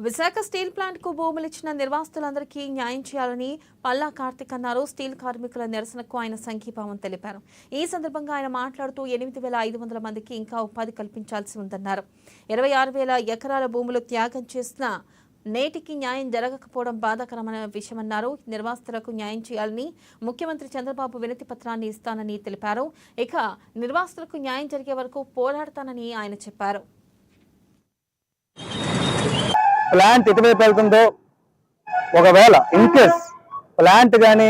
Visakha steel plant కు భూములు ఇచ్చిన నిర్వాసితులందరికీ న్యాయం చేయాలని పల్లా కార్తిక్ అన్నారు. స్టీల్ కార్మికుల నిరసనకు ఆయన సంఘీభావం తెలిపారు. ఈ సందర్భంగా ఆయన మాట్లాడుతూ 8,500 మందికి ఇంకా ఉపాధి కల్పించాల్సి ఉందన్నారు. 26,000 ఎకరాల భూములు త్యాగం చేసిన నేటికి న్యాయం జరగకపోవడం బాధాకరమైన విషయమన్నారు. నిర్వాసితులకు న్యాయం చేయాలని ముఖ్యమంత్రి చంద్రబాబు వినతి పత్రాన్ని ఇస్తానని తెలిపారు. ఇక నిర్వాసితులకు న్యాయం జరిగే వరకు పోరాడతానని ఆయన చెప్పారు. ప్లాంట్ ఎటువైపు వెళ్తుందో, ఒకవేళ ఇన్ కేస్ ప్లాంట్ కానీ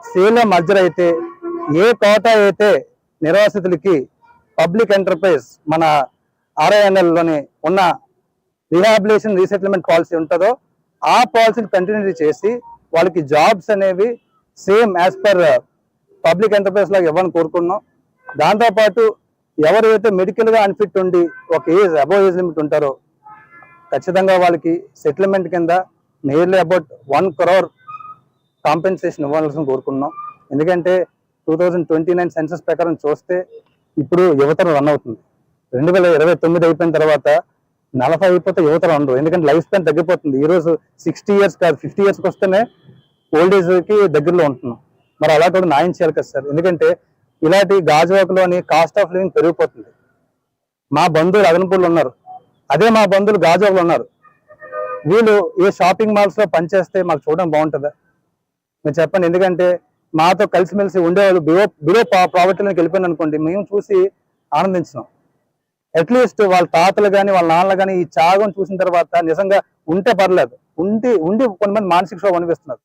సేల్లో మర్జర్ అయితే ఏ కోటా అయితే నిర్వాసితులకి పబ్లిక్ ఎంటర్ప్రైజ్ మన RINL-లోని ఉన్న రీహాబిలిటేషన్ రీసెటిల్మెంట్ పాలసీ ఉంటుందో ఆ పాలసీని కంటిన్యూ చేసి వాళ్ళకి జాబ్స్ అనేవి same as per public enterprise లాగా ఇవ్వాలని కోరుకున్నాం. దాంతోపాటు ఎవరైతే మెడికల్గా అన్ఫిట్ ఉండి ఒక అబోవ్ ఏజ్ లిమిట్ ఉంటారో ఖచ్చితంగా వాళ్ళకి సెటిల్మెంట్ కింద నియర్లీ అబౌట్ 1 crore కాంపెన్సేషన్ ఇవ్వాల్సిన కోరుకున్నాం. ఎందుకంటే 2029 సెన్సస్ ప్రకారం చూస్తే ఇప్పుడు యువతరం రన్ అవుతుంది. 2029 అయిపోయిన తర్వాత 40 అయిపోతే యువతరం ఉండరు. ఎందుకంటే లైఫ్ స్పాన్ తగ్గిపోతుంది. ఈరోజు 60 years కాదు 50 years వస్తేనే ఓల్డ్ ఏజ్కి దగ్గరలో ఉంటున్నాం. మరి అలా కూడా న్యాయం చేయాలి కదా సార్. ఎందుకంటే ఇలాంటి గాజువాకలోని కాస్ట్ ఆఫ్ లివింగ్ పెరిగిపోతుంది. మా బంధువులు అదనపూర్లు ఉన్నారు, అదే మా బంధువులు గాజువాకలో ఉన్నారు. వీళ్ళు ఏ షాపింగ్ మాల్స్ లో పనిచేస్తే మాకు చూడడం బాగుంటుందా మీరు చెప్పండి. ఎందుకంటే మాతో కలిసిమెలిసి ఉండేవాళ్ళు బిలో ప్రావర్టీలోకి వెళ్ళిపోయింది అనుకోండి, మేము చూసి ఆనందించినాం. అట్లీస్ట్ వాళ్ళ తాతలు కానీ వాళ్ళ నాన్నలు కానీ ఈ త్యాగం చూసిన తర్వాత నిజంగా ఉంటే పర్లేదు, ఉండి కొంతమంది మానసిక క్షోభ అనిపిస్తున్నారు.